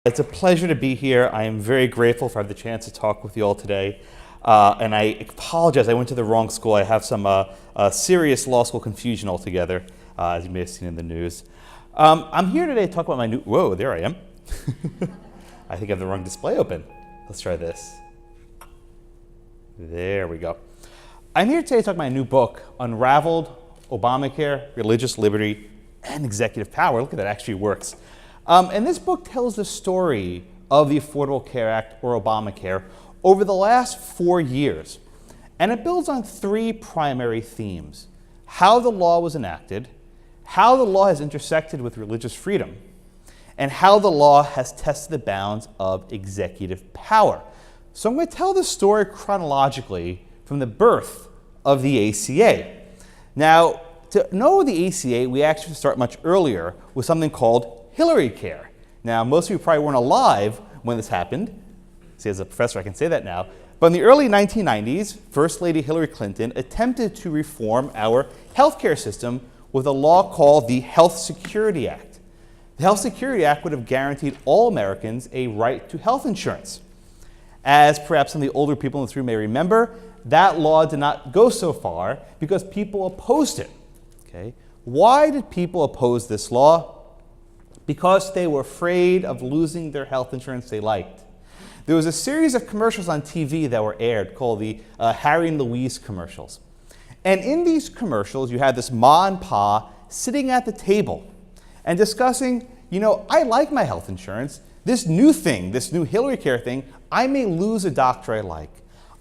It's a pleasure to be here. I am very grateful for having the chance to talk with you all today. And I apologize, I went to the wrong school. I have some serious law school confusion altogether, as you may have seen in the news. I'm here today to talk about my new, whoa, there I am. I think I have the wrong display open. Let's try this. There we go. I'm here today to talk about my new book, Unraveled, Obamacare, Religious Liberty, and Executive Power. Look at that, actually works. And this book tells the story of the Affordable Care Act, or Obamacare, over the last 4 years. And it builds on three primary themes: how the law was enacted, how the law has intersected with religious freedom, and how the law has tested the bounds of executive power. So I'm going to tell the story chronologically from the birth of the ACA. Now, to know the ACA, we actually start much earlier with something called Hillary Care. Now, most of you probably weren't alive when this happened. See, as a professor, I can say that now. But in the early 1990s, First Lady Hillary Clinton attempted to reform our healthcare system with a law called the Health Security Act. The Health Security Act would have guaranteed all Americans a right to health insurance. As perhaps some of the older people in this room may remember, that law did not go so far because people opposed it. Okay? Why did people oppose this law? Because they were afraid of losing their health insurance they liked. There was a series of commercials on TV that were aired called the Harry and Louise commercials. And in these commercials, you had this ma and pa sitting at the table and discussing, you know, I like my health insurance. This new thing, this new Hillary Care thing, I may lose a doctor I like.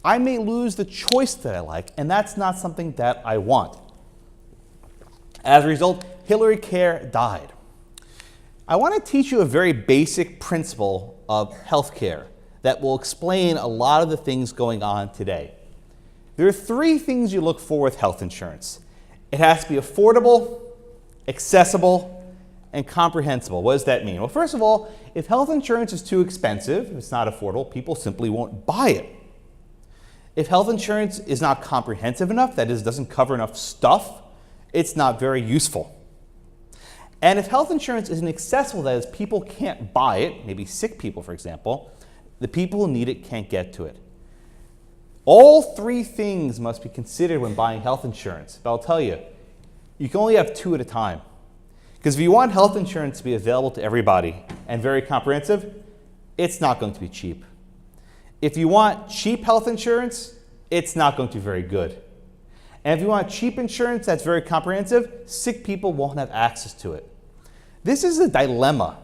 I may lose the choice that I like, and that's not something that I want. As a result, Hillary Care died. I want to teach you a very basic principle of healthcare that will explain a lot of the things going on today. There are three things you look for with health insurance. It has to be affordable, accessible, and comprehensible. What does that mean? Well, first of all, if health insurance is too expensive, if it's not affordable, people simply won't buy it. If health insurance is not comprehensive enough, that is, doesn't cover enough stuff, it's not very useful. And if health insurance isn't accessible, that is, people can't buy it, maybe sick people, for example, the people who need it can't get to it. All three things must be considered when buying health insurance. But I'll tell you, you can only have two at a time. Because if you want health insurance to be available to everybody and very comprehensive, it's not going to be cheap. If you want cheap health insurance, it's not going to be very good. And if you want cheap insurance that's very comprehensive, sick people won't have access to it. This is a dilemma,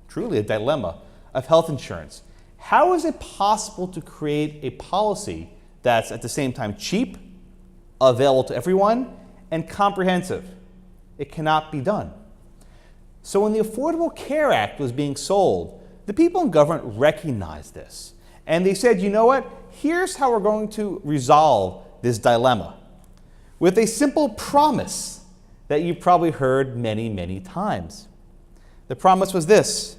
truly a dilemma, of health insurance. How is it possible to create a policy that's at the same time cheap, available to everyone, and comprehensive? It cannot be done. So when the Affordable Care Act was being sold, the people in government recognized this. And they said, you know what? Here's how we're going to resolve this dilemma. With a simple promise that you've probably heard many, many times. The promise was this: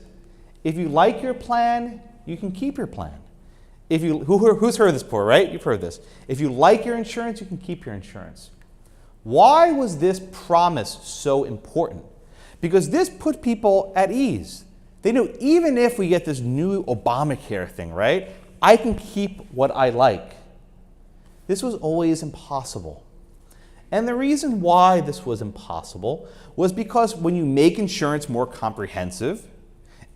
if you like your plan, you can keep your plan. Who's heard this before, right? You've heard this. If you like your insurance, you can keep your insurance. Why was this promise so important? Because this put people at ease. They knew even if we get this new Obamacare thing, right, I can keep what I like. This was always impossible. And the reason why this was impossible was because when you make insurance more comprehensive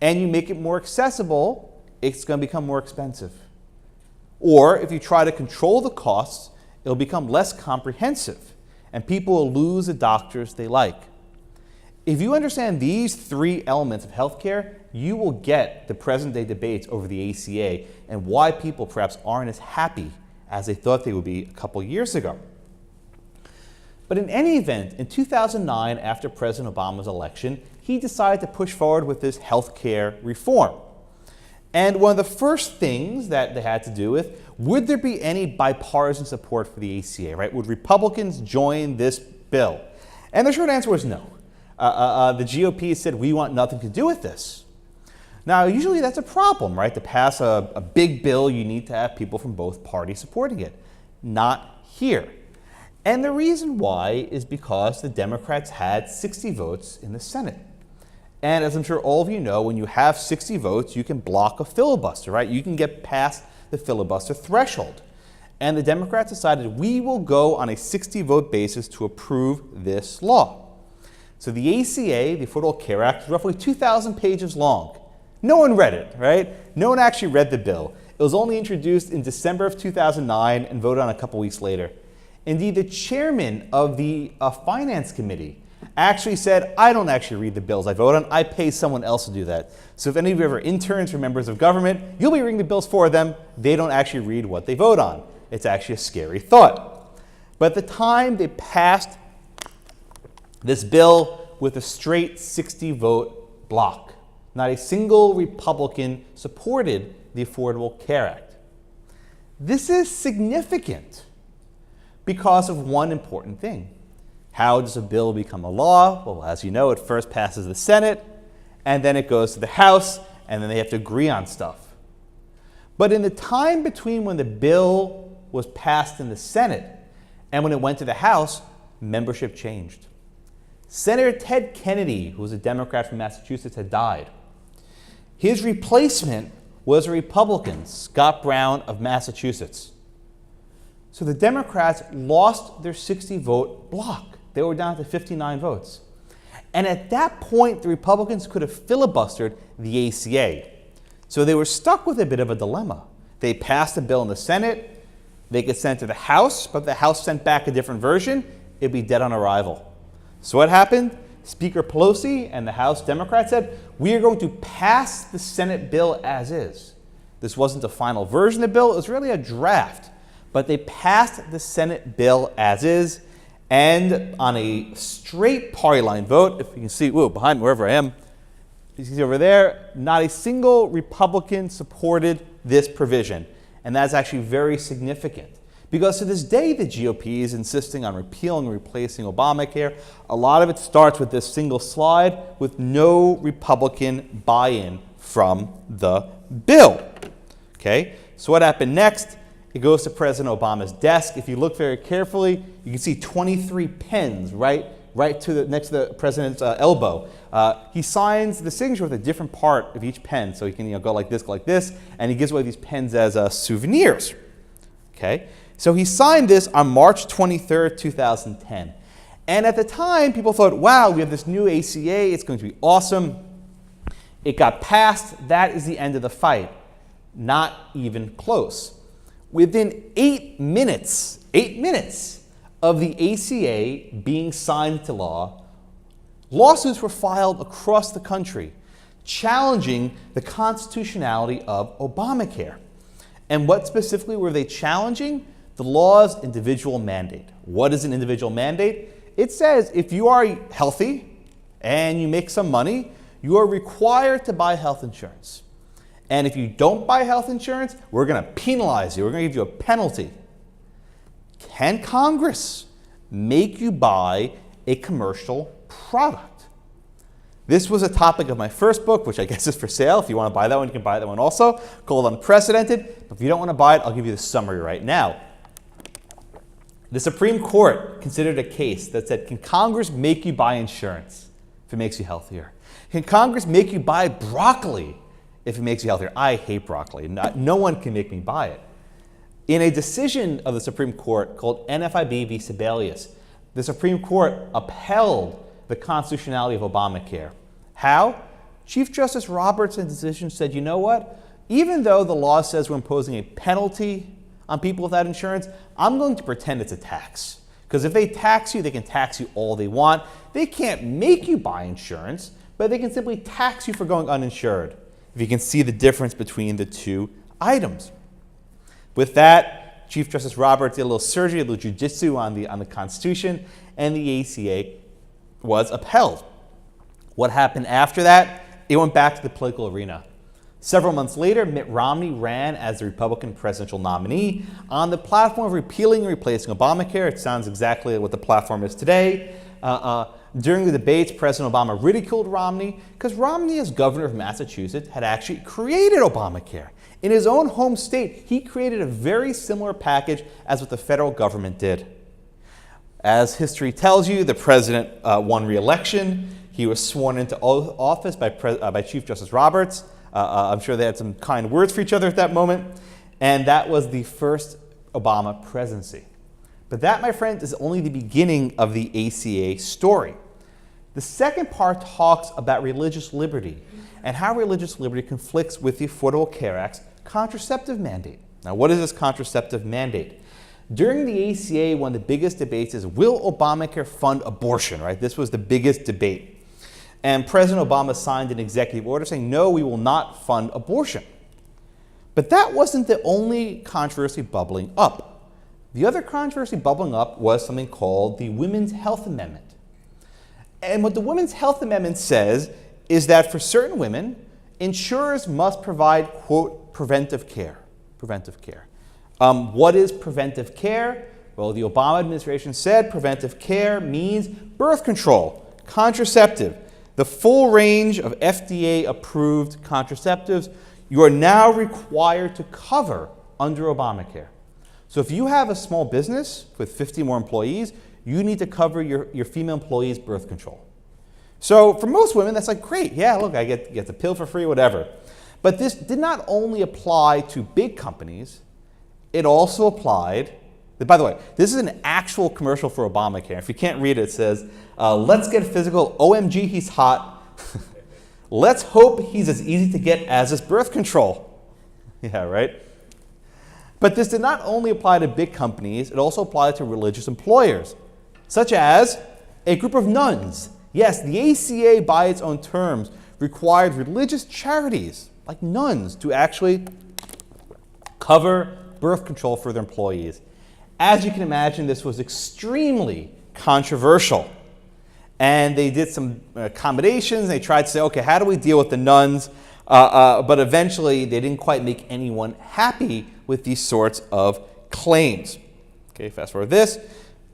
and you make it more accessible, it's going to become more expensive. Or if you try to control the costs, it'll become less comprehensive and people will lose the doctors they like. If you understand these three elements of healthcare, you will get the present-day debates over the ACA and why people perhaps aren't as happy as they thought they would be a couple years ago. But in any event, in 2009, after President Obama's election, he decided to push forward with this health care reform. And one of the first things that they had to do with, would there be any bipartisan support for the ACA, right? Would Republicans join this bill? And the short answer was no. The GOP said, we want nothing to do with this. Now, usually that's a problem, right? To pass a big bill, you need to have people from both parties supporting it. Not here. And the reason why is because the Democrats had 60 votes in the Senate. And as I'm sure all of you know, when you have 60 votes, you can block a filibuster, right? You can get past the filibuster threshold. And the Democrats decided we will go on a 60-vote basis to approve this law. So the ACA, the Affordable Care Act, is roughly 2,000 pages long. No one read it, right? No one actually read the bill. It was only introduced in December of 2009 and voted on a couple weeks later. Indeed, the chairman of the Finance Committee actually said, I don't actually read the bills I vote on, I pay someone else to do that. So if any of you are ever interns or members of government, you'll be reading the bills for them. They don't actually read what they vote on. It's actually a scary thought. But at the time, they passed this bill with a straight 60-vote block. Not a single Republican supported the Affordable Care Act. This is significant because of one important thing. How does a bill become a law? Well, as you know, it first passes the Senate, and then it goes to the House, and then they have to agree on stuff. But in the time between when the bill was passed in the Senate and when it went to the House, membership changed. Senator Ted Kennedy, who was a Democrat from Massachusetts, had died. His replacement was a Republican, Scott Brown of Massachusetts. So the Democrats lost their 60-vote block. They were down to 59 votes. And at that point, the Republicans could have filibustered the ACA. So they were stuck with a bit of a dilemma. They passed a bill in the Senate. They could send it to the House, but if the House sent back a different version, it'd be dead on arrival. So what happened? Speaker Pelosi and the House Democrats said, we are going to pass the Senate bill as is. This wasn't a final version of the bill, it was really a draft. But they passed the Senate bill as is, and on a straight party line vote, if you can see, behind me, wherever I am, you see over there, not a single Republican supported this provision. And that's actually very significant. Because to this day, the GOP is insisting on repealing and replacing Obamacare. A lot of it starts with this single slide with no Republican buy-in from the bill. Okay, so what happened next? It goes to President Obama's desk. If you look very carefully, you can see 23 pens right to the, next to the president's elbow. He signs the signature with a different part of each pen. So he can go like this, and he gives away these pens as souvenirs. Okay, so he signed this on March 23rd, 2010. And at the time, people thought, wow, we have this new ACA, it's going to be awesome. It got passed, that is the end of the fight. Not even close. Within 8 minutes of the ACA being signed into law, lawsuits were filed across the country challenging the constitutionality of Obamacare. And what specifically were they challenging? The law's individual mandate. What is an individual mandate? It says if you are healthy and you make some money, you are required to buy health insurance. And if you don't buy health insurance, we're going to penalize you. We're going to give you a penalty. Can Congress make you buy a commercial product? This was a topic of my first book, which I guess is for sale. If you want to buy that one, you can buy that one also, called Unprecedented. But if you don't want to buy it, I'll give you the summary right now. The Supreme Court considered a case that said, can Congress make you buy insurance if it makes you healthier? Can Congress make you buy broccoli if it makes you healthier? I hate broccoli. No one can make me buy it. In a decision of the Supreme Court called NFIB v. Sebelius, the Supreme Court upheld the constitutionality of Obamacare. How? Chief Justice Roberts in the decision said, you know what? Even though the law says we're imposing a penalty on people without insurance, I'm going to pretend it's a tax. Because if they tax you, they can tax you all they want. They can't make you buy insurance, but they can simply tax you for going uninsured. If you can see the difference between the two items. With that, Chief Justice Roberts did a little surgery, a little jujitsu on the Constitution, and the ACA was upheld. What happened after that? It went back to the political arena. Several months later, Mitt Romney ran as the Republican presidential nominee on the platform of repealing and replacing Obamacare. It sounds exactly what the platform is today. During the debates, President Obama ridiculed Romney because Romney, as governor of Massachusetts, had actually created Obamacare. In his own home state, he created a very similar package as what the federal government did. As history tells you, the president won re-election. He was sworn into office by Chief Justice Roberts. I'm sure they had some kind words for each other at that moment. And that was the first Obama presidency. But that, my friends, is only the beginning of the ACA story. The second part talks about religious liberty and how religious liberty conflicts with the Affordable Care Act's contraceptive mandate. Now, what is this contraceptive mandate? During the ACA, one of the biggest debates is, will Obamacare fund abortion, right? This was the biggest debate. And President Obama signed an executive order saying, no, we will not fund abortion. But that wasn't the only controversy bubbling up. The other controversy bubbling up was something called the Women's Health Amendment. And what the Women's Health Amendment says is that for certain women, insurers must provide, quote, preventive care. Preventive care. What is preventive care? Well, the Obama administration said preventive care means birth control, contraceptive, the full range of FDA-approved contraceptives you are now required to cover under Obamacare. So if you have a small business with 50 more employees, you need to cover your female employees' birth control. So for most women, that's like, great, yeah, look, I get the pill for free, whatever. But this did not only apply to big companies, it also applied, by the way, this is an actual commercial for Obamacare. If you can't read it, it says, let's get physical, OMG, he's hot. Let's hope he's as easy to get as his birth control. Yeah, right? But this did not only apply to big companies, it also applied to religious employers, such as a group of nuns. Yes, the ACA, by its own terms, required religious charities, like nuns, to actually cover birth control for their employees. As you can imagine, this was extremely controversial. And they did some accommodations. They tried to say, okay, how do we deal with the nuns? But eventually, they didn't quite make anyone happy with these sorts of claims. Okay, fast forward this.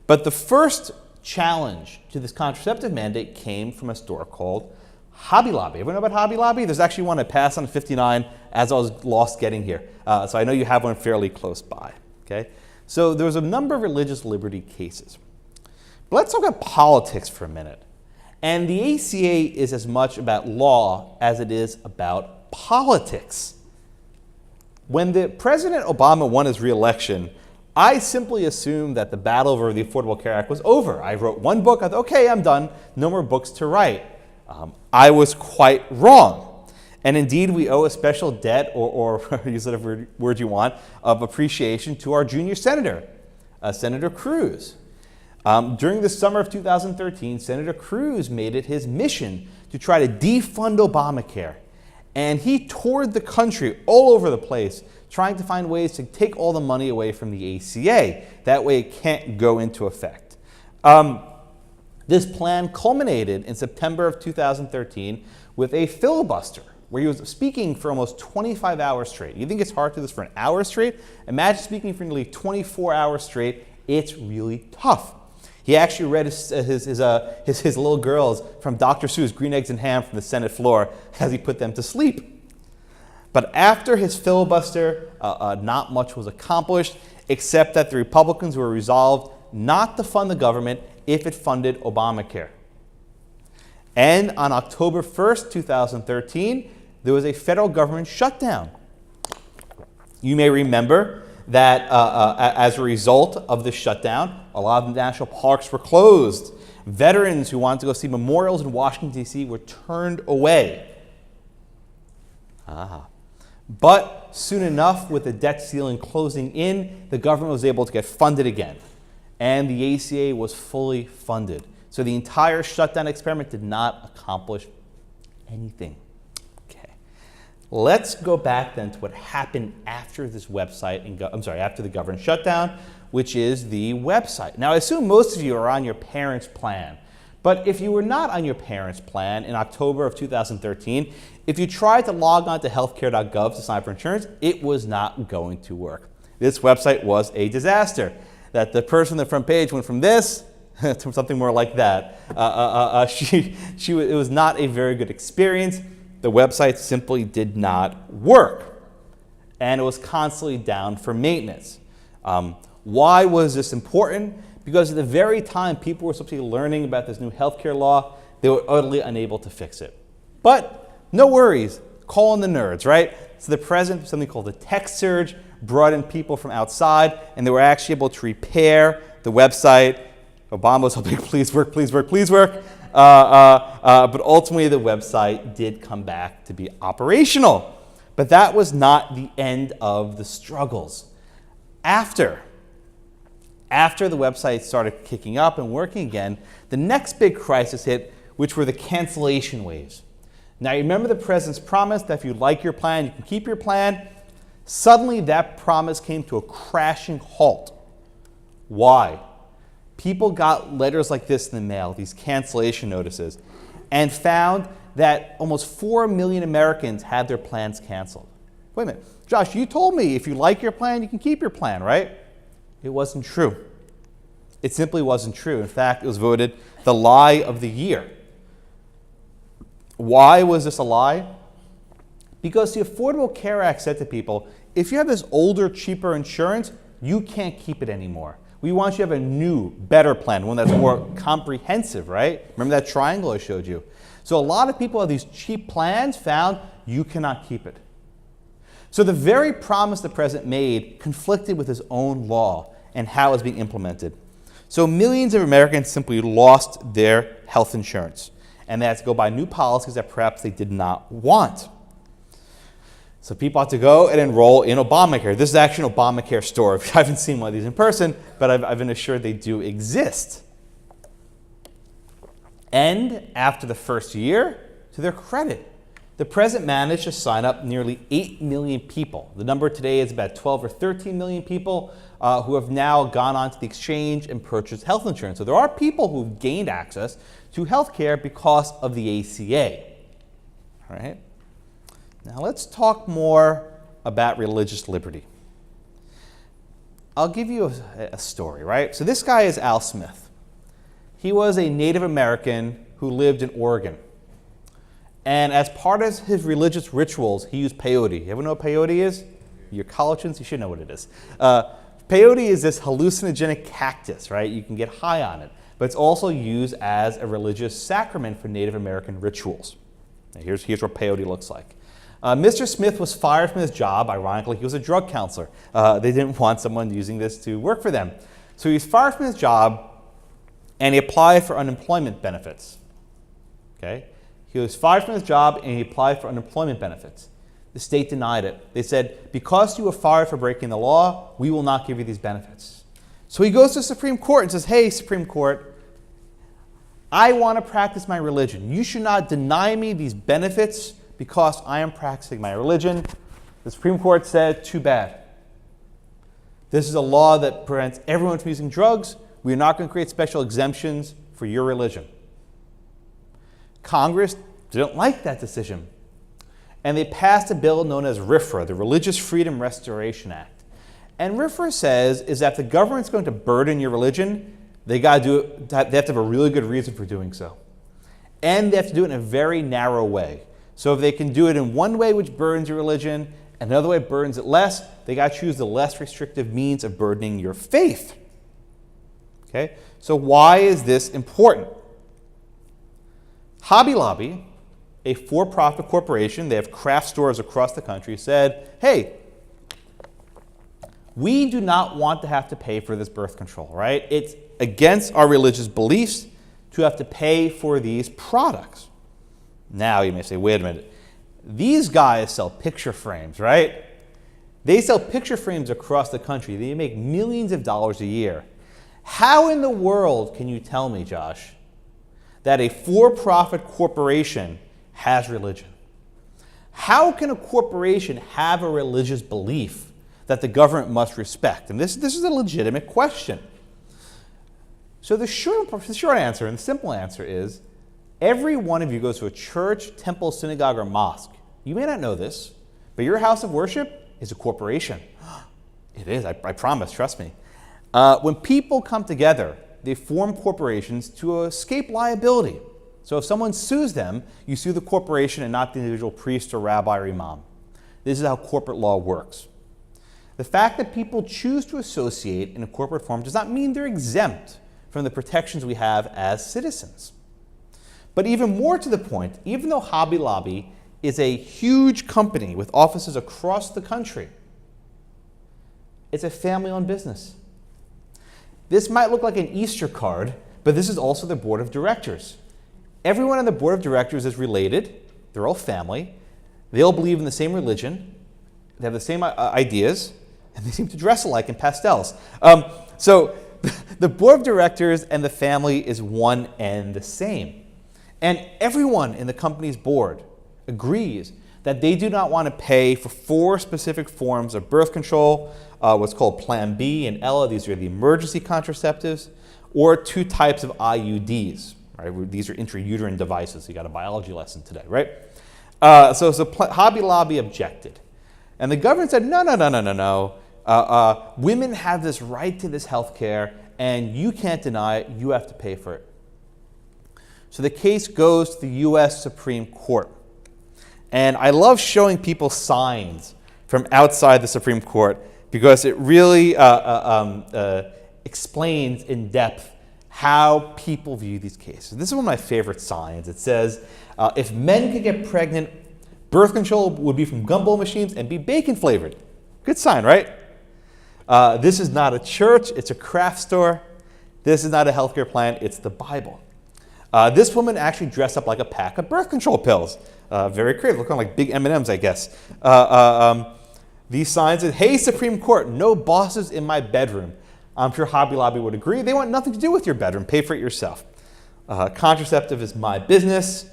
But the first challenge to this contraceptive mandate came from a store called Hobby Lobby. Everyone know about Hobby Lobby? There's actually one I passed on 59 as I was lost getting here. So I know you have one fairly close by. Okay? So there was a number of religious liberty cases. But let's talk about politics for a minute. And the ACA is as much about law as it is about politics. When the President Obama won his re-election, I simply assumed that the battle over the Affordable Care Act was over. I wrote one book. I thought, okay, I'm done. No more books to write. I was quite wrong. And indeed, we owe a special debt, or use whatever word you want, of appreciation to our junior senator, Senator Cruz. During the summer of 2013, Senator Cruz made it his mission to try to defund Obamacare. And he toured the country all over the place, trying to find ways to take all the money away from the ACA. That way it can't go into effect. This plan culminated in September of 2013 with a filibuster, where he was speaking for almost 25 hours straight. You think it's hard to do this for an hour straight? Imagine speaking for nearly 24 hours straight. It's really tough. He actually read his little girls from Dr. Seuss' Green Eggs and Ham from the Senate floor as he put them to sleep. But after his filibuster, not much was accomplished, except that the Republicans were resolved not to fund the government if it funded Obamacare. And on October 1st, 2013, there was a federal government shutdown. You may remember that as a result of the shutdown, a lot of the national parks were closed. Veterans who wanted to go see memorials in Washington, D.C. were turned away. But soon enough, with the debt ceiling closing in, the government was able to get funded again. And the ACA was fully funded. So the entire shutdown experiment did not accomplish anything. Okay. Let's go back then to what happened after this website, after the government shutdown, which is the website. Now, I assume most of you are on your parents' plan. But if you were not on your parents' plan in October of 2013, if you tried to log on to healthcare.gov to sign up for insurance, it was not going to work. This website was a disaster. That the person on the front page went from this to something more like that. It was not a very good experience. The website simply did not work. And it was constantly down for maintenance. Why was this important? Because at the very time people were supposed to be learning about this new healthcare law, they were utterly unable to fix it. But no worries, call in the nerds, right? So the president did something called the tech surge, brought in people from outside, and they were actually able to repair the website. Obama was hoping, please work, please work, please work. But ultimately the website did come back to be operational. But that was not the end of the struggles. After the website started kicking up and working again, the next big crisis hit, which were the cancellation waves. Now, you remember the president's promise that if you like your plan, you can keep your plan. Suddenly, that promise came to a crashing halt. Why? People got letters like this in the mail, these cancellation notices, and found that almost 4 million Americans had their plans canceled. Wait a minute, Josh, you told me if you like your plan, you can keep your plan, right? It wasn't true. It simply wasn't true. In fact, it was voted the lie of the year. Why was this a lie? Because the Affordable Care Act said to people, if you have this older, cheaper insurance, you can't keep it anymore. We want you to have a new, better plan, one that's more comprehensive, right? Remember that triangle I showed you? So a lot of people have these cheap plans found you cannot keep it. So the very promise the president made conflicted with his own law and how it was being implemented. So millions of Americans simply lost their health insurance, and they had to go buy new policies that perhaps they did not want. So people had to go and enroll in Obamacare. This is actually an Obamacare store. I haven't seen one of these in person, but I've been assured they do exist. And after the first year, to their credit, the president managed to sign up nearly 8 million people. The number today is about 12 or 13 million people who have now gone onto the exchange and purchased health insurance. So there are people who've gained access to health care because of the ACA. All right? Now let's talk more about religious liberty. I'll give you a story, right? So this guy is Al Smith. He was a Native American who lived in Oregon. And as part of his religious rituals, he used peyote. You ever know what peyote is? You're college students, you should know what it is. Peyote is this hallucinogenic cactus, right? You can get high on it. But it's also used as a religious sacrament for Native American rituals. Now here's what peyote looks like. Mr. Smith was fired from his job. Ironically, he was a drug counselor. They didn't want someone using this to work for them. So he was fired from his job, and he applied for unemployment benefits. Okay? He was fired from his job, and he applied for unemployment benefits. The state denied it. They said, because you were fired for breaking the law, we will not give you these benefits. So he goes to the Supreme Court and says, hey, Supreme Court, I want to practice my religion. You should not deny me these benefits because I am practicing my religion. The Supreme Court said, too bad. This is a law that prevents everyone from using drugs. We are not going to create special exemptions for your religion. Congress didn't like that decision, and they passed a bill known as RFRA, the Religious Freedom Restoration Act. And RFRA says is that if the government's going to burden your religion, they have to have a really good reason for doing so. And they have to do it in a very narrow way. So if they can do it in one way which burdens your religion, and another way burdens it less, they got to choose the less restrictive means of burdening your faith. Okay? So why is this important? Hobby Lobby, a for-profit corporation, they have craft stores across the country, said, hey, we do not want to have to pay for this birth control, right? It's against our religious beliefs to have to pay for these products. Now you may say, wait a minute, these guys sell picture frames, right? They sell picture frames across the country. They make millions of dollars a year. How in the world can you tell me, Josh, that a for-profit corporation has religion? How can a corporation have a religious belief that the government must respect? And this is a legitimate question. So the short answer and the simple answer is, every one of you goes to a church, temple, synagogue, or mosque. You may not know this, but your house of worship is a corporation. It is, I promise, trust me. When people come together, they form corporations to escape liability. So if someone sues them, you sue the corporation and not the individual priest or rabbi or imam. This is how corporate law works. The fact that people choose to associate in a corporate form does not mean they're exempt from the protections we have as citizens. But even more to the point, even though Hobby Lobby is a huge company with offices across the country, it's a family-owned business. This might look like an Easter card, but this is also the board of directors. Everyone on the board of directors is related. They're all family. They all believe in the same religion. They have the same ideas, and they seem to dress alike in pastels. So the board of directors and the family is one and the same. And everyone in the company's board agrees that they do not want to pay for 4 specific forms of birth control, what's called Plan B and Ella. These are the emergency contraceptives, or 2 types of IUDs. Right? These are intrauterine devices. You got a biology lesson today, right? So Hobby Lobby objected. And the government said, no. Women have this right to this health care, and you can't deny it. You have to pay for it. So the case goes to the U.S. Supreme Court. And I love showing people signs from outside the Supreme Court because it really explains in depth how people view these cases. This is one of my favorite signs. It says, if men could get pregnant, birth control would be from gumball machines and be bacon flavored. Good sign, right? This is not a church, it's a craft store. This is not a healthcare plan, it's the Bible. This woman actually dressed up like a pack of birth control pills. Very creative, looking like big M&Ms, I guess. These signs said, hey, Supreme Court, no bosses in my bedroom. I'm sure Hobby Lobby would agree. They want nothing to do with your bedroom. Pay for it yourself. Contraceptive is my business.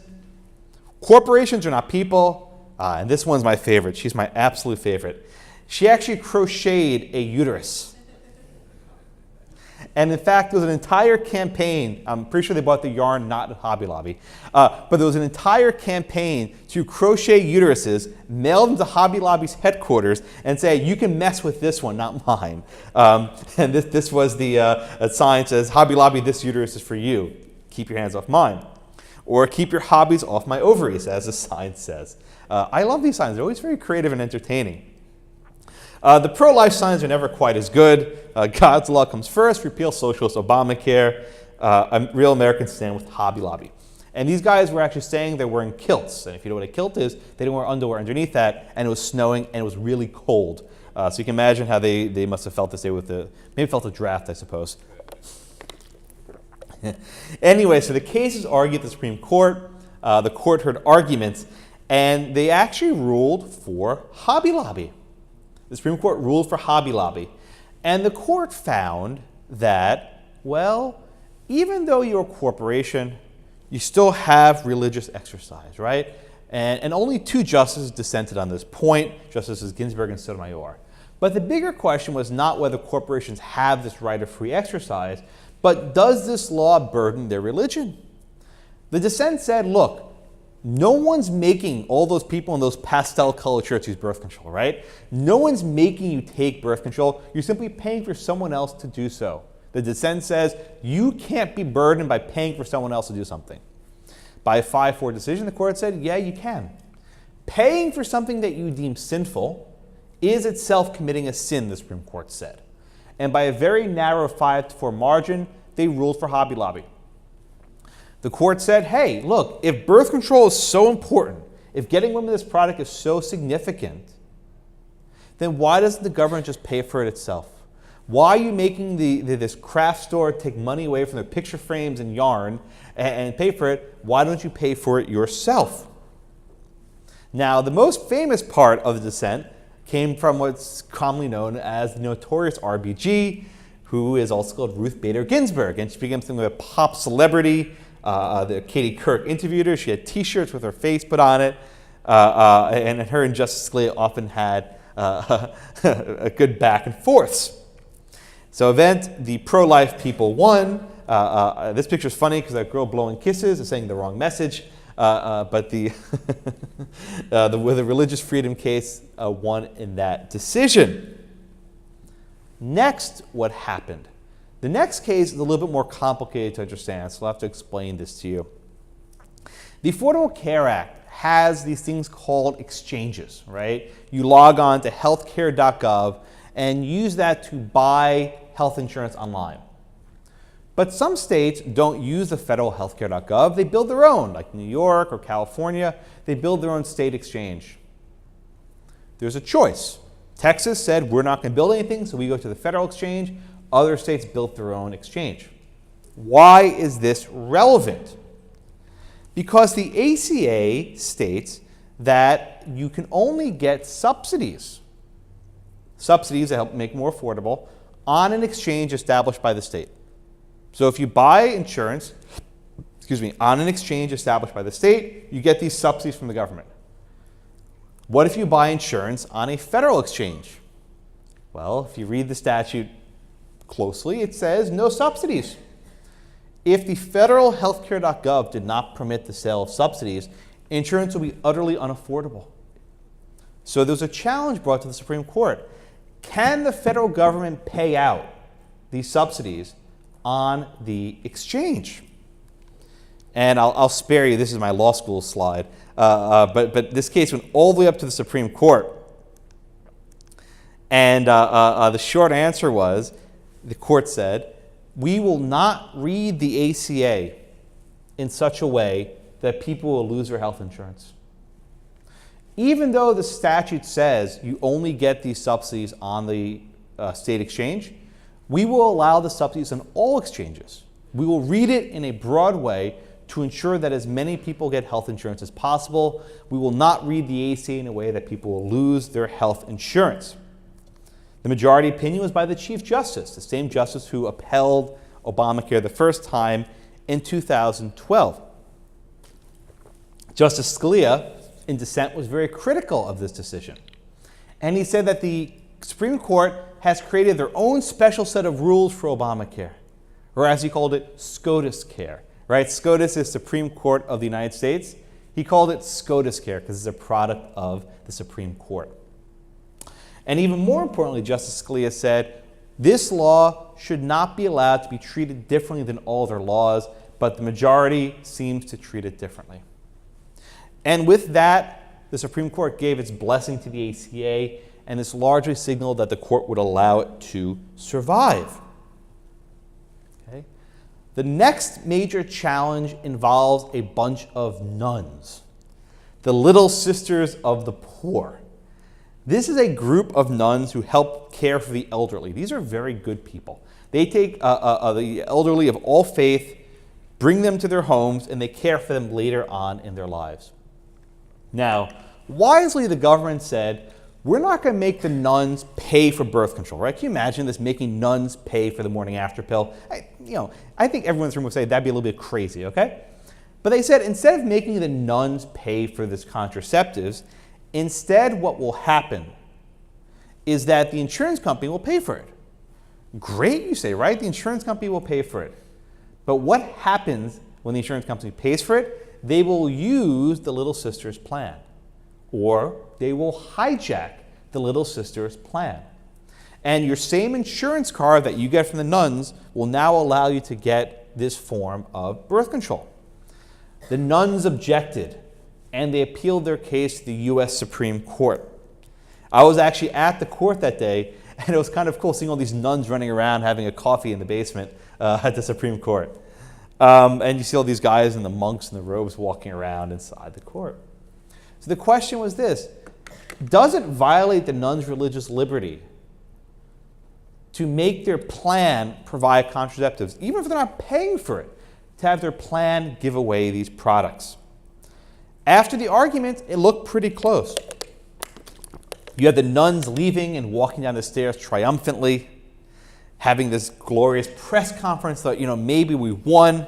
Corporations are not people. And this one's my favorite. She's my absolute favorite. She actually crocheted a uterus. And in fact, there was an entire campaign. I'm pretty sure they bought the yarn not at Hobby Lobby. But there was an entire campaign to crochet uteruses, mail them to Hobby Lobby's headquarters, and say, you can mess with this one, not mine. And this was the sign says, Hobby Lobby, this uterus is for you. Keep your hands off mine. Or keep your hobbies off my ovaries, as the sign says. I love these signs. They're always very creative and entertaining. The pro-life signs are never quite as good. God's law comes first, repeal socialist Obamacare. Real Americans stand with Hobby Lobby. And these guys were actually saying they're wearing kilts. And if you know what a kilt is, they didn't wear underwear underneath that, and it was snowing, and it was really cold. So you can imagine how they must have felt this day with maybe felt a draft, I suppose. Anyway, so the case is argued at the Supreme Court. The court heard arguments, and they actually ruled for Hobby Lobby. The Supreme Court ruled for Hobby Lobby. And the court found that, well, even though you're a corporation, you still have religious exercise, right? And only 2 justices dissented on this point, Justices Ginsburg and Sotomayor. But the bigger question was not whether corporations have this right of free exercise, but does this law burden their religion? The dissent said, look, no one's making all those people in those pastel-colored shirts use birth control, right? No one's making you take birth control. You're simply paying for someone else to do so. The dissent says you can't be burdened by paying for someone else to do something. By a 5-4 decision, the court said, yeah, you can. Paying for something that you deem sinful is itself committing a sin, the Supreme Court said. And by a very narrow 5-4 margin, they ruled for Hobby Lobby. The court said, hey, look, if birth control is so important, if getting women this product is so significant, then why doesn't the government just pay for it itself? Why are you making this craft store take money away from their picture frames and yarn and pay for it? Why don't you pay for it yourself? Now, the most famous part of the dissent came from what's commonly known as the notorious RBG, who is also called Ruth Bader Ginsburg, and she became something of a pop celebrity. Katie Couric interviewed her. She had T-shirts with her face put on it, and her and Justice Scalia often had a good back and forths. So the pro-life people won. This picture is funny because that girl blowing kisses is saying the wrong message, but the religious freedom case won in that decision. Next, what happened? The next case is a little bit more complicated to understand, so I'll have to explain this to you. The Affordable Care Act has these things called exchanges, right? You log on to healthcare.gov and use that to buy health insurance online. But some states don't use the federal healthcare.gov. They build their own, like New York or California. They build their own state exchange. There's a choice. Texas said, we're not going to build anything, so we go to the federal exchange. Other states built their own exchange. Why is this relevant? Because the ACA states that you can only get subsidies that help make more affordable, on an exchange established by the state. So if you buy insurance, on an exchange established by the state, you get these subsidies from the government. What if you buy insurance on a federal exchange? Well, if you read the statute closely, it says no subsidies. If the federal healthcare.gov did not permit the sale of subsidies, insurance would be utterly unaffordable. So there's a challenge brought to the Supreme Court. Can the federal government pay out these subsidies on the exchange? And I'll spare you, this is my law school slide, but this case went all the way up to the Supreme Court. And the short answer was, the court said, we will not read the ACA in such a way that people will lose their health insurance. Even though the statute says you only get these subsidies on the state exchange, we will allow the subsidies on all exchanges. We will read it in a broad way to ensure that as many people get health insurance as possible. We will not read the ACA in a way that people will lose their health insurance. The majority opinion was by the Chief Justice, the same justice who upheld Obamacare the first time in 2012. Justice Scalia, in dissent, was very critical of this decision. And he said that the Supreme Court has created their own special set of rules for Obamacare, or as he called it, SCOTUS care. Right? SCOTUS is Supreme Court of the United States. He called it SCOTUS care because it's a product of the Supreme Court. And even more importantly, Justice Scalia said, this law should not be allowed to be treated differently than all other laws, but the majority seems to treat it differently. And with that, the Supreme Court gave its blessing to the ACA, and this largely signaled that the court would allow it to survive. Okay? The next major challenge involves a bunch of nuns, the Little Sisters of the Poor. This is a group of nuns who help care for the elderly. These are very good people. They take the elderly of all faith, bring them to their homes, and they care for them later on in their lives. Now, wisely, the government said, we're not going to make the nuns pay for birth control, right? Can you imagine this, making nuns pay for the morning after pill? I think everyone in this room would say that'd be a little bit crazy, okay? But they said, instead of making the nuns pay for this contraceptives, instead what will happen is that the insurance company will pay for it. Great, you say, right? The insurance company will pay for it. But what happens when the insurance company pays for it? They will use the Little Sisters plan, or they will hijack the Little Sisters plan. And your same insurance card that you get from the nuns will now allow you to get this form of birth control. The nuns objected, and they appealed their case to the U.S. Supreme Court. I was actually at the court that day, and it was kind of cool seeing all these nuns running around having a coffee in the basement at the Supreme Court. And you see all these guys and the monks in the robes walking around inside the court. So the question was this: does it violate the nuns' religious liberty to make their plan provide contraceptives, even if they're not paying for it, to have their plan give away these products? After the argument, it looked pretty close. You had the nuns leaving and walking down the stairs triumphantly, having this glorious press conference that, maybe we won.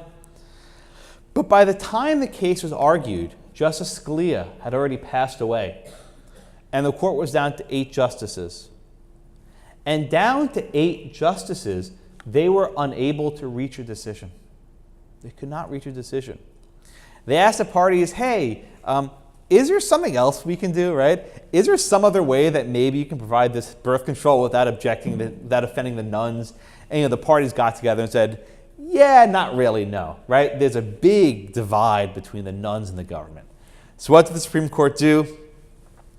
But by the time the case was argued, Justice Scalia had already passed away, and the court was down to 8 justices. And down to 8 justices, they were unable to reach a decision. They could not reach a decision. They asked the parties, hey, is there something else we can do, right? Is there some other way that maybe you can provide this birth control without without offending the nuns? And the parties got together and said, yeah, not really, no, right? There's a big divide between the nuns and the government. So what did the Supreme Court do?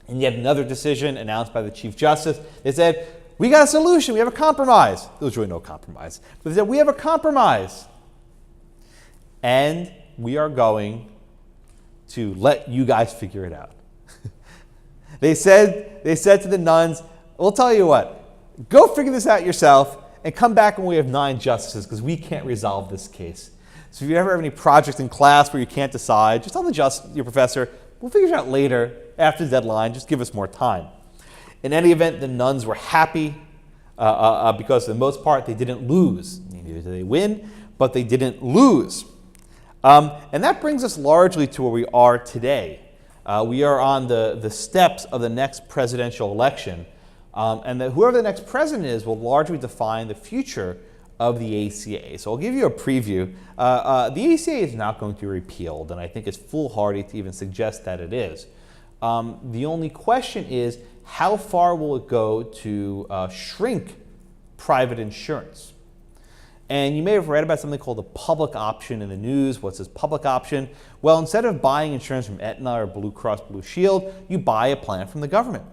And yet another decision announced by the Chief Justice. They said, we got a solution, we have a compromise. There was really no compromise. But they said, we have a compromise. And we are going to let you guys figure it out. They said to the nuns, we'll tell you what, go figure this out yourself and come back when we have 9 justices because we can't resolve this case. So if you ever have any project in class where you can't decide, just tell your professor, we'll figure it out later after the deadline, just give us more time. In any event, the nuns were happy because for the most part they didn't lose. Neither did they win, but they didn't lose. And that brings us largely to where we are today. We are on the steps of the next presidential election. And whoever the next president is will largely define the future of the ACA. So I'll give you a preview. The ACA is not going to be repealed, and I think it's foolhardy to even suggest that it is. The only question is, how far will it go to shrink private insurance? And you may have read about something called a public option in the news. What's this public option? Well, instead of buying insurance from Aetna or Blue Cross Blue Shield, you buy a plan from the government.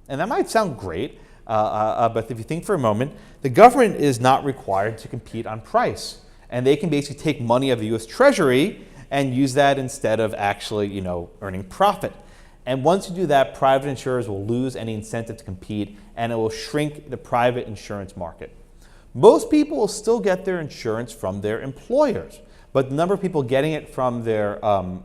And that might sound great, but if you think for a moment, the government is not required to compete on price. And they can basically take money of the U.S. Treasury and use that instead of actually, earning profit. And once you do that, private insurers will lose any incentive to compete, and it will shrink the private insurance market. Most people will still get their insurance from their employers, but the number of people getting it from their, from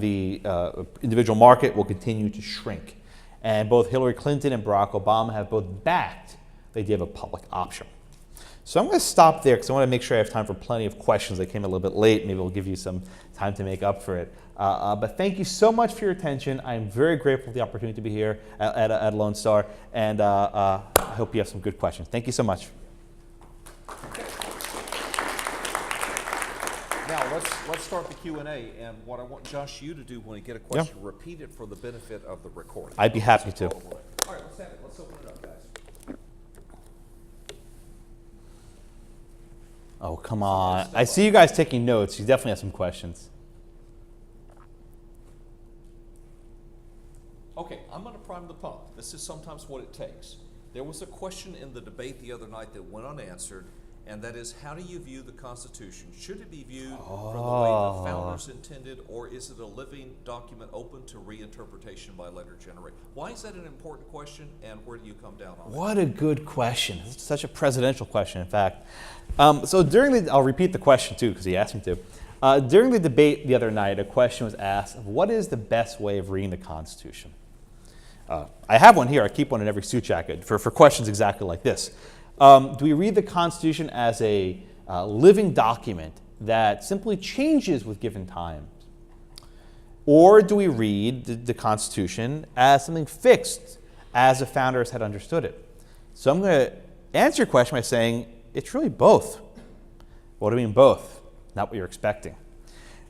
the individual market will continue to shrink. And both Hillary Clinton and Barack Obama have both backed the idea of a public option. So I'm going to stop there because I want to make sure I have time for plenty of questions. I came a little bit late. Maybe we'll give you some time to make up for it. But thank you so much for your attention. I'm very grateful for the opportunity to be here at Lone Star, and I hope you have some good questions. Thank you so much. Now let's start the Q&A, and what I want Josh you to do when you get a question, repeat it for the benefit of the recording. I'd be happy to. All right, let's have it. Let's open it up, guys. Oh, come on. I see you guys taking notes. You definitely have some questions. Okay, I'm going to prime the pump. This is sometimes what it takes. There was a question in the debate the other night that went unanswered, and that is, how do you view the Constitution? Should it be viewed from the way the founders intended, or is it a living document open to reinterpretation by later generation? Why is that an important question, and where do you come down on it? What a good question. It's such a presidential question, in fact. So I'll repeat the question too, because he asked me to. During the debate the other night, a question was asked, what is the best way of reading the Constitution? I have one here. I keep one in every suit jacket for questions exactly like this. Do we read the Constitution as a living document that simply changes with given times? Or do we read the Constitution as something fixed as the founders had understood it? So I'm going to answer your question by saying it's really both. What do I mean both? Not what you're expecting.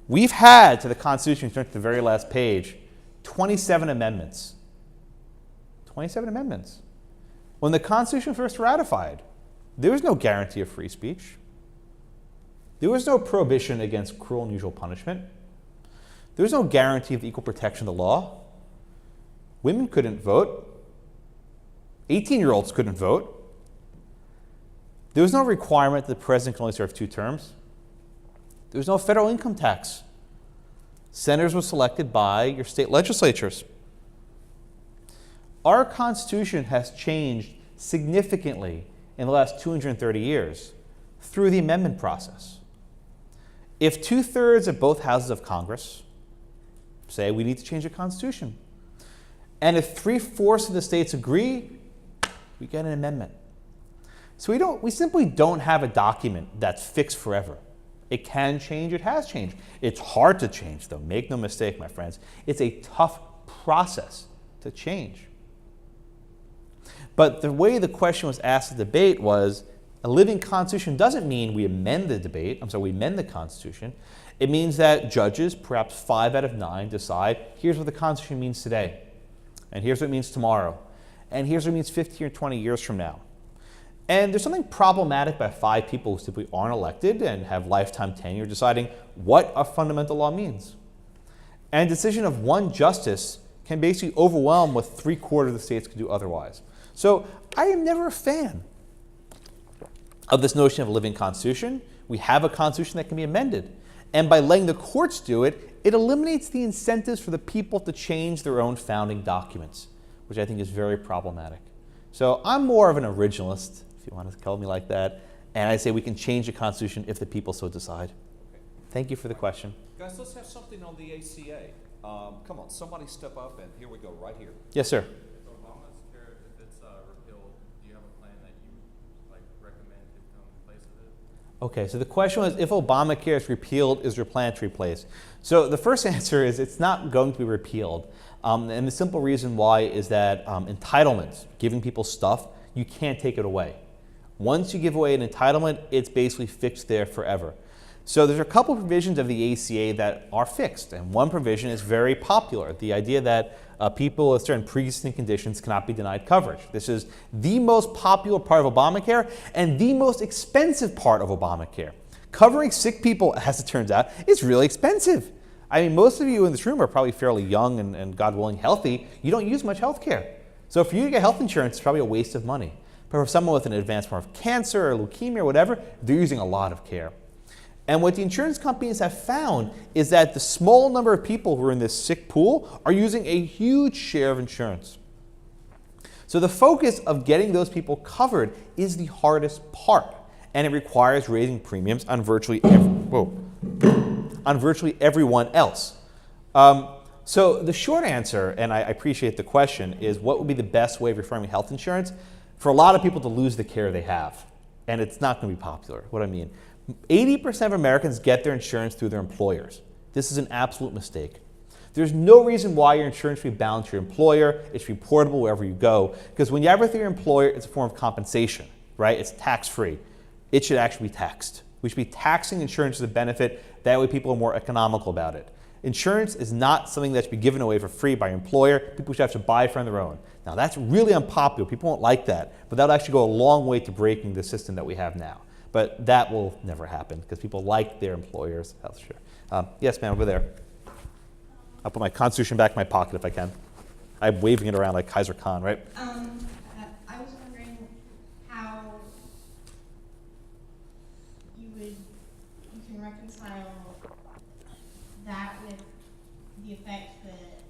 We've had to the Constitution, turn to the very last page, 27 amendments. 27 amendments. When the Constitution first ratified, there was no guarantee of free speech. There was no prohibition against cruel and unusual punishment. There was no guarantee of the equal protection of the law. Women couldn't vote. 18-year-olds couldn't vote. There was no requirement that the president can only serve 2 terms. There was no federal income tax. Senators were selected by your state legislatures. Our Constitution has changed significantly in the last 230 years through the amendment process. If 2/3 of both houses of Congress say we need to change the Constitution, and if 3/4 of the states agree, we get an amendment. So we simply don't have a document that's fixed forever. It can change, it has changed. It's hard to change though, make no mistake, my friends. It's a tough process to change. But the way the question was asked in the debate was, a living Constitution doesn't mean we amend we amend the Constitution. It means that judges, perhaps 5 out of 9, decide, here's what the Constitution means today, and here's what it means tomorrow, and here's what it means 15 or 20 years from now. And there's something problematic by 5 people who simply aren't elected and have lifetime tenure deciding what a fundamental law means. And a decision of one justice can basically overwhelm what 3/4 of the states can do otherwise. So I am never a fan of this notion of a living constitution. We have a constitution that can be amended. And by letting the courts do it, it eliminates the incentives for the people to change their own founding documents, which I think is very problematic. So I'm more of an originalist, if you want to call me like that, and I say we can change the Constitution if the people so decide. Okay. Thank you for the question. Guys, let's have something on the ACA. Come on, somebody step up, and here we go, right here. Yes, sir. If Obamacare, if it's repealed, do you have a plan that you recommend could come in place of it? Okay, so the question was, if Obamacare is repealed, is there a plan to replace? So the first answer is it's not going to be repealed. And the simple reason why is that entitlements, giving people stuff, you can't take it away. Once you give away an entitlement, it's basically fixed there forever. So there's a couple provisions of the ACA that are fixed, and one provision is very popular, the idea that people with certain pre-existing conditions cannot be denied coverage. This is the most popular part of Obamacare and the most expensive part of Obamacare. Covering sick people, as it turns out, is really expensive. I mean, most of you in this room are probably fairly young and God willing, healthy. You don't use much health care. So for you to get health insurance, it's probably a waste of money. But for someone with an advanced form of cancer or leukemia or whatever, they're using a lot of care. And what the insurance companies have found is that the small number of people who are in this sick pool are using a huge share of insurance. So the focus of getting those people covered is the hardest part, and it requires raising premiums on virtually everyone else. So the short answer, and I appreciate the question, is what would be the best way of reforming health insurance? For a lot of people to lose the care they have, and it's not going to be popular. What I mean, 80% of Americans get their insurance through their employers. This is an absolute mistake. There's no reason why your insurance should be bound to your employer. It should be portable wherever you go, because when you have it through your employer, it's a form of compensation, right? It's tax-free. It should actually be taxed. We should be taxing insurance as a benefit. That way people are more economical about it. Insurance is not something that should be given away for free by your employer. People should have to buy it on their own. Now that's really unpopular. People won't like that, but that'll actually go a long way to breaking the system that we have now. But that will never happen because people like their employer's health care. Yes, ma'am, over there. I'll put my Constitution back in my pocket if I can. I'm waving it around like Kaiser Khan, right? I was wondering how you can reconcile that with the effect that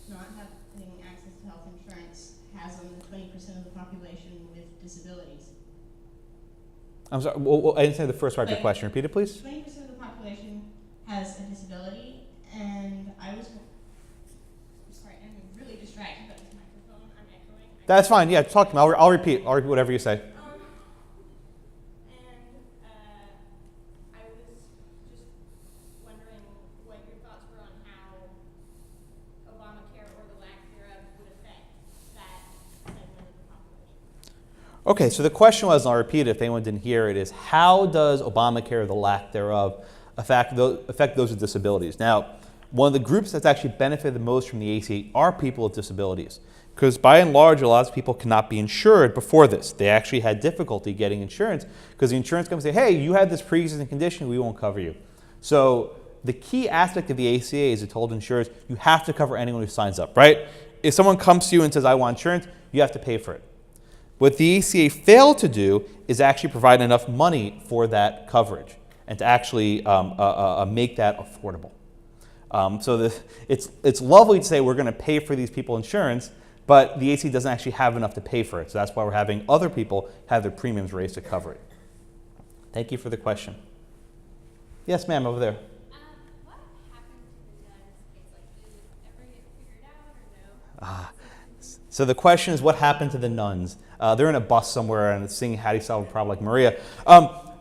not having access to health insurance has on the 20% of the population with disabilities. I'm sorry, well, I didn't say the first part of your question. Repeat it, please. 20% of the population has a disability, and I was sorry, I'm really distracted by this microphone. I'm echoing. That's fine. Yeah, talk to me. I'll repeat. I'll repeat whatever you say. I was just wondering what your thoughts were on how Obamacare or the lack thereof would affect that segment of the population. Okay, so the question was, and I'll repeat it if anyone didn't hear it, is how does Obamacare or the lack thereof affect those with disabilities? Now, one of the groups that's actually benefited the most from the ACA are people with disabilities, because by and large, a lot of people cannot be insured before this. They actually had difficulty getting insurance because the insurance company say, hey, you had this pre-existing condition, we won't cover you. So the key aspect of the ACA is it told insurers, you have to cover anyone who signs up, right? If someone comes to you and says, I want insurance, you have to pay for it. What the ACA failed to do is actually provide enough money for that coverage and to actually make that affordable. It's lovely to say we're going to pay for these people insurance, but the ACA doesn't actually have enough to pay for it. So that's why we're having other people have their premiums raised to cover it. Thank you for the question. Yes, ma'am, over there. What happened to the nuns case? Like, did it ever get figured out or no? So the question is, what happened to the nuns? They're in a bus somewhere and singing How Do You Solve a Problem Like Maria.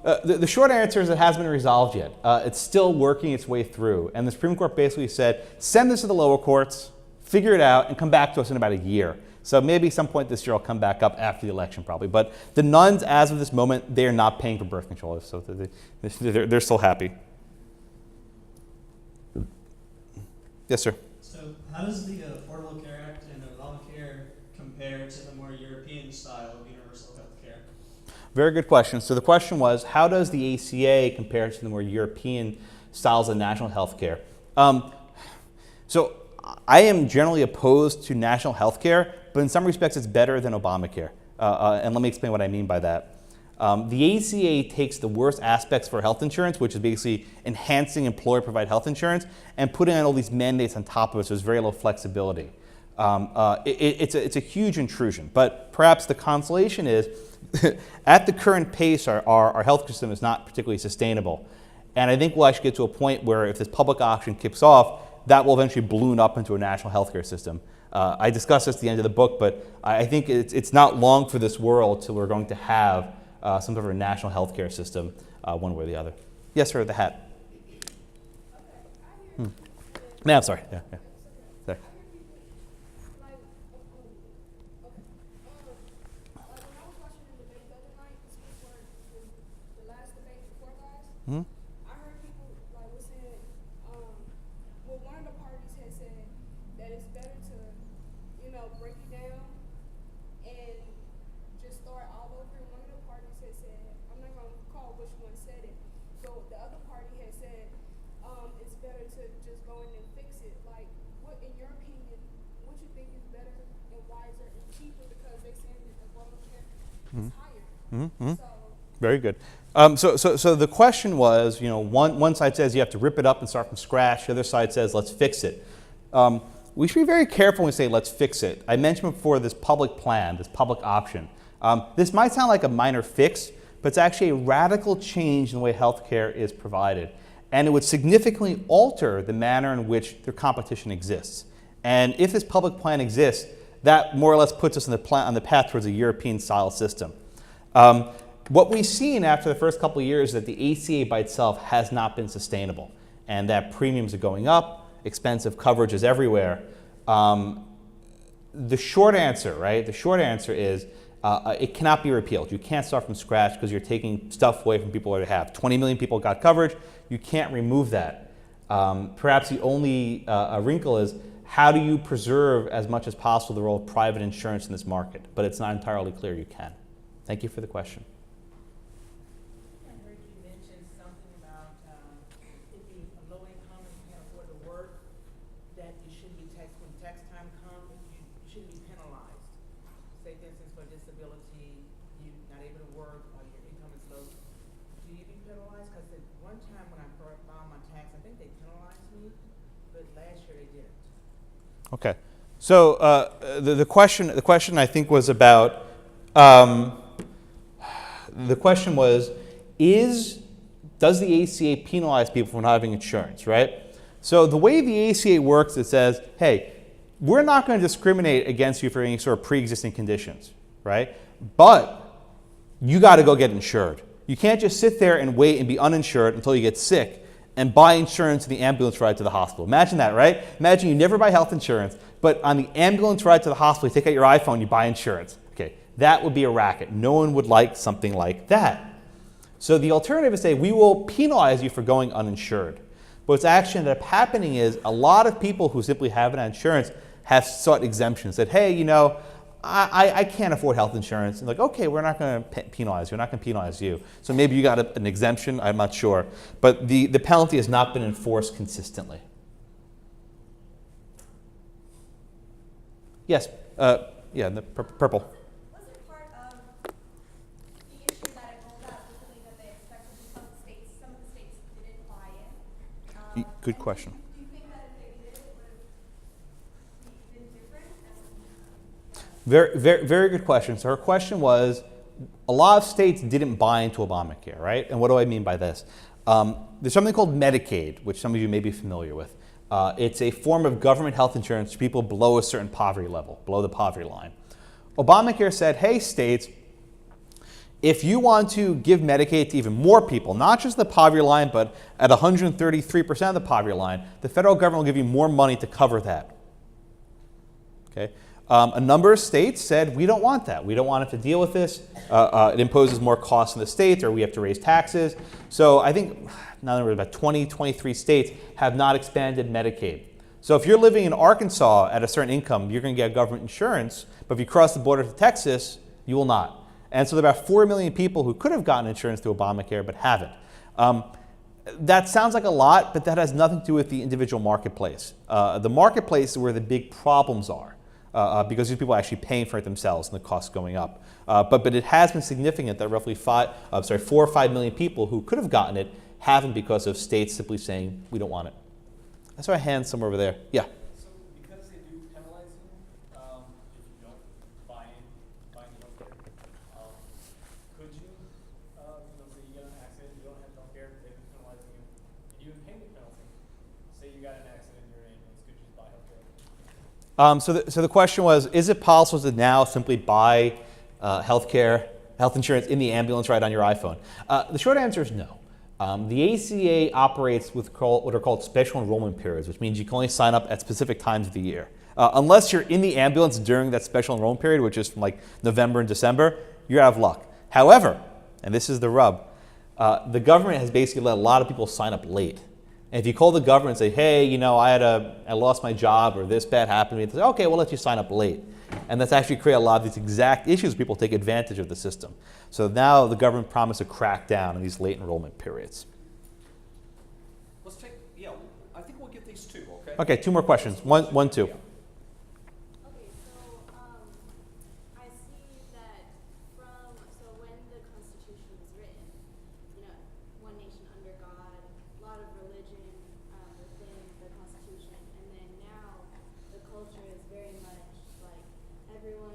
The short answer is it hasn't been resolved yet. It's still working its way through. And the Supreme Court basically said, send this to the lower courts, figure it out, and come back to us in about a year. So maybe some point this year I'll come back up after the election probably. But the nuns, as of this moment, they are not paying for birth control. So they're still happy. Yes, sir. So how does the Affordable Care Act and Obamacare compare to the more European style of universal health care? Very good question. So the question was, how does the ACA compare to the more European styles of national health care? So I am generally opposed to national health care, but in some respects it's better than Obamacare. And let me explain what I mean by that. The ACA takes the worst aspects for health insurance, which is basically enhancing employer-provided health insurance, and putting on all these mandates on top of it, so there's very low flexibility. It's a huge intrusion, but perhaps the consolation is at the current pace, our health system is not particularly sustainable. And I think we'll actually get to a point where if this public auction kicks off, that will eventually balloon up into a national healthcare system. I discuss this at the end of the book, but I think it's not long for this world till we're going to have some sort of a national healthcare system, one way or the other. Yes, sir, the hat. No, I'm sorry. Yeah. Sorry. Hmm? I heard people like was saying, well, one of the parties had said that it's better to, break it down and just start all over. And one of the parties had said, I'm not gonna recall which one said it, but the other party had said, it's better to just go in and fix it. Like, what, in your opinion, what you think is better and wiser and cheaper? Because they saying that the Obamacare is higher. Mm-hmm. So. Very good. So the question was, one side says you have to rip it up and start from scratch. The other side says let's fix it. We should be very careful when we say let's fix it. I mentioned before this public plan, this public option. This might sound like a minor fix, but it's actually a radical change in the way healthcare is provided. And it would significantly alter the manner in which their competition exists. And if this public plan exists, that more or less puts us on the path towards a European-style system. What we've seen after the first couple of years is that the ACA by itself has not been sustainable, and that premiums are going up, expensive coverage is everywhere. The short answer, right? The short answer is it cannot be repealed. You can't start from scratch because you're taking stuff away from people who already have. 20 million people got coverage. You can't remove that. Perhaps the only wrinkle is how do you preserve as much as possible the role of private insurance in this market? But it's not entirely clear you can. Thank you for the question. Okay, so the question I think was about, the question was, does the ACA penalize people for not having insurance, right? So the way the ACA works, it says, hey, we're not going to discriminate against you for any sort of pre-existing conditions, right? But you got to go get insured. You can't just sit there and wait and be uninsured until you get sick and buy insurance in the ambulance ride to the hospital. Imagine that, right? Imagine you never buy health insurance, but on the ambulance ride to the hospital, you take out your iPhone, you buy insurance. Okay, that would be a racket. No one would like something like that. So the alternative is say, we will penalize you for going uninsured. But what's actually ended up happening is a lot of people who simply have an insurance have sought exemptions, said, hey, I can't afford health insurance. And like, okay, we're not going to penalize you. We're not going to penalize you. So maybe you got an exemption. I'm not sure. But the penalty has not been enforced consistently. Yes. Yeah, the purple. Was it part of the issue that it rolled out recently that they expected some of the states didn't buy in? Good question. Do you think that if they did, it would have been different? Very good question. So her question was, a lot of states didn't buy into Obamacare, right? And what do I mean by this? There's something called Medicaid, which some of you may be familiar with. It's a form of government health insurance for people below a certain poverty level, below the poverty line. Obamacare said, hey, states, if you want to give Medicaid to even more people, not just the poverty line, but at 133% of the poverty line, the federal government will give you more money to cover that. Okay? A number of states said, we don't want that. We don't want it to deal with this. It imposes more costs in the states, or we have to raise taxes. So I think, now there were about 23 states have not expanded Medicaid. So if you're living in Arkansas at a certain income, you're going to get government insurance. But if you cross the border to Texas, you will not. And so there are about 4 million people who could have gotten insurance through Obamacare but haven't. That sounds like a lot, but that has nothing to do with the individual marketplace. The marketplace is where the big problems are, because these people are actually paying for it themselves and the costs going up. But it has been significant that roughly 4 or 5 million people who could have gotten it haven't because of states simply saying, we don't want it. I saw a hand somewhere over there. Yeah. So because they do penalize you if you don't buy into healthcare, could you, say you get in an accident, you don't have healthcare, they've been penalizing you, and you would pay the penalty. Say you got in an accident in your ambulance, could you just buy healthcare? So the question was, is it possible to now simply buy health insurance in the ambulance right on your iPhone? The short answer is no. The ACA operates with what are called special enrollment periods, which means you can only sign up at specific times of the year. Unless you're in the ambulance during that special enrollment period, which is from like November and December, you're out of luck. However, and this is the rub, the government has basically let a lot of people sign up late. And if you call the government and say, hey, I lost my job or this bad happened to me, they say, okay, we'll let you sign up late. And that's actually created a lot of these exact issues. People take advantage of the system. So now the government promised to crack down on these late enrollment periods. Let's take, I think we'll get these two, okay? Okay, 2 more questions. One, two. Okay, so I see that when the Constitution was written, one nation under God, a lot of religion within the Constitution, and then now the culture is very much like everyone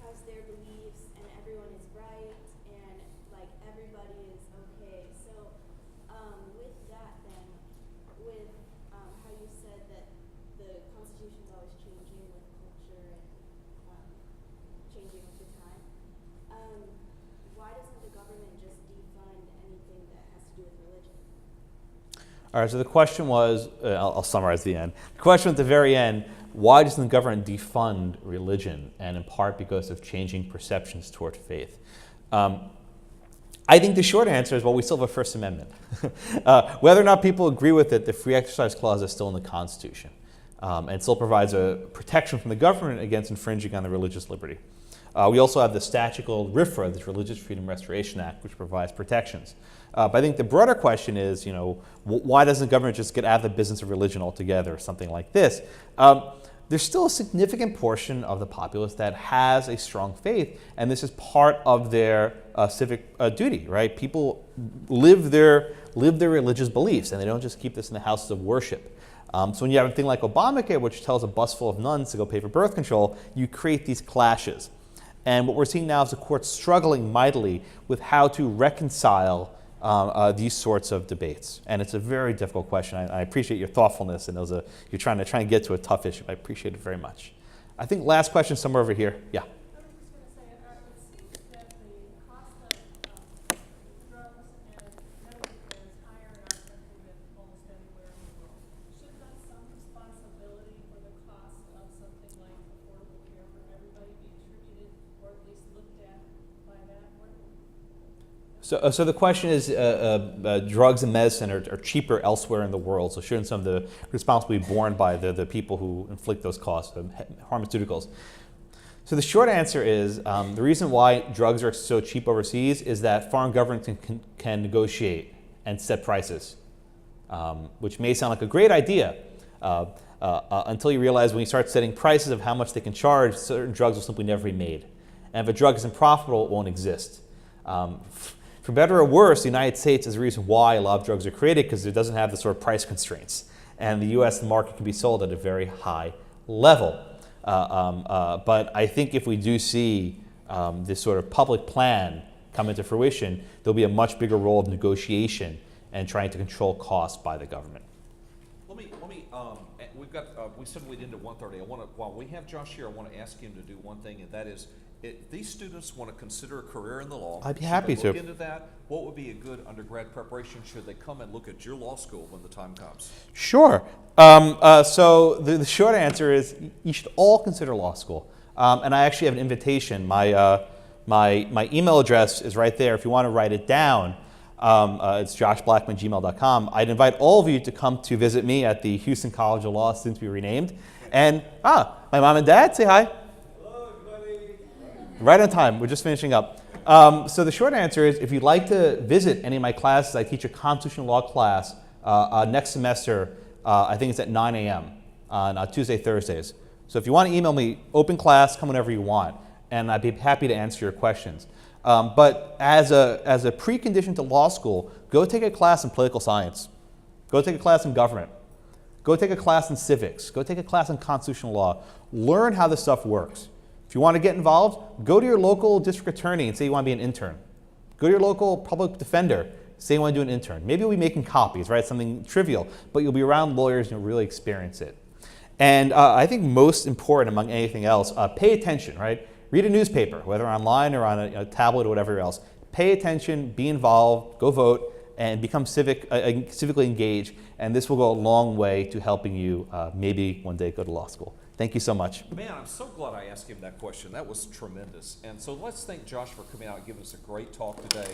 has their beliefs and everyone is right and like everybody is okay. So with that then, with how you said that the Constitution is always changing with culture and changing with the time, why doesn't the government just defund anything that has to do with religion? All right, so the question was, I'll summarize the end. The question at the very end, why doesn't the government defund religion? And in part because of changing perceptions toward faith. I think the short answer is, well, we still have a First Amendment. Whether or not people agree with it, the Free Exercise Clause is still in the Constitution. And still provides a protection from the government against infringing on the religious liberty. We also have the statute called RFRA, the Religious Freedom Restoration Act, which provides protections. But I think the broader question is, why doesn't the government just get out of the business of religion altogether, or something like this? There's still a significant portion of the populace that has a strong faith, and this is part of their civic duty, right? People live their religious beliefs, and they don't just keep this in the houses of worship. So when you have a thing like Obamacare, which tells a bus full of nuns to go pay for birth control, you create these clashes. And what we're seeing now is the court struggling mightily with how to reconcile these sorts of debates. And it's a very difficult question. I appreciate your thoughtfulness, and you're trying to get to a tough issue. I appreciate it very much. I think last question somewhere over here. Yeah. I was just going to say, it seems that the cost of drugs and medical care is higher in our country than almost anywhere in the world. Shouldn't not some responsibility for the cost of something like affordable care for everybody be attributed or at least looked at by that? So the question is, drugs and medicine are cheaper elsewhere in the world, so shouldn't some of the responsibility be borne by the people who inflict those costs, pharmaceuticals? So the short answer is, the reason why drugs are so cheap overseas is that foreign governments can negotiate and set prices, which may sound like a great idea, until you realize when you start setting prices of how much they can charge, certain drugs will simply never be made. And if a drug isn't profitable, it won't exist. For better or worse, the United States is the reason why a lot of drugs are created, because it doesn't have the sort of price constraints. And the US market can be sold at a very high level. But I think if we do see this sort of public plan come into fruition, there'll be a much bigger role of negotiation and trying to control costs by the government. We said we'd end at 1:30. While we have Josh here, I want to ask him to do one thing, and that is, if these students want to consider a career in the law, I'd be happy to look into that. What would be a good undergrad preparation? Should they come and look at your law school when the time comes? Sure. So the short answer is you should all consider law school. And I actually have an invitation. My email address is right there. If you want to write it down, it's joshblackman@gmail.com. I'd invite all of you to come to visit me at the Houston College of Law, soon to be renamed. And my mom and dad, say hi. Hello, everybody. Right on time. We're just finishing up. So the short answer is, if you'd like to visit any of my classes, I teach a constitutional law class next semester. I think it's at 9 a.m. on Tuesday, Thursdays. So if you want to email me, open class, come whenever you want, and I'd be happy to answer your questions. But as a precondition to law school, go take a class in political science. Go take a class in government. Go take a class in civics. Go take a class in constitutional law. Learn how this stuff works. If you want to get involved, go to your local district attorney and say you want to be an intern. Go to your local public defender, say you want to do an intern. Maybe you'll be making copies, right? Something trivial, but you'll be around lawyers and you'll really experience it. And I think most important among anything else, pay attention, right? Read a newspaper, whether online or on a tablet or whatever else. Pay attention, be involved, go vote, and become civically engaged. And this will go a long way to helping you maybe one day go to law school. Thank you so much. Man, I'm so glad I asked him that question. That was tremendous. And so let's thank Josh for coming out and giving us a great talk today.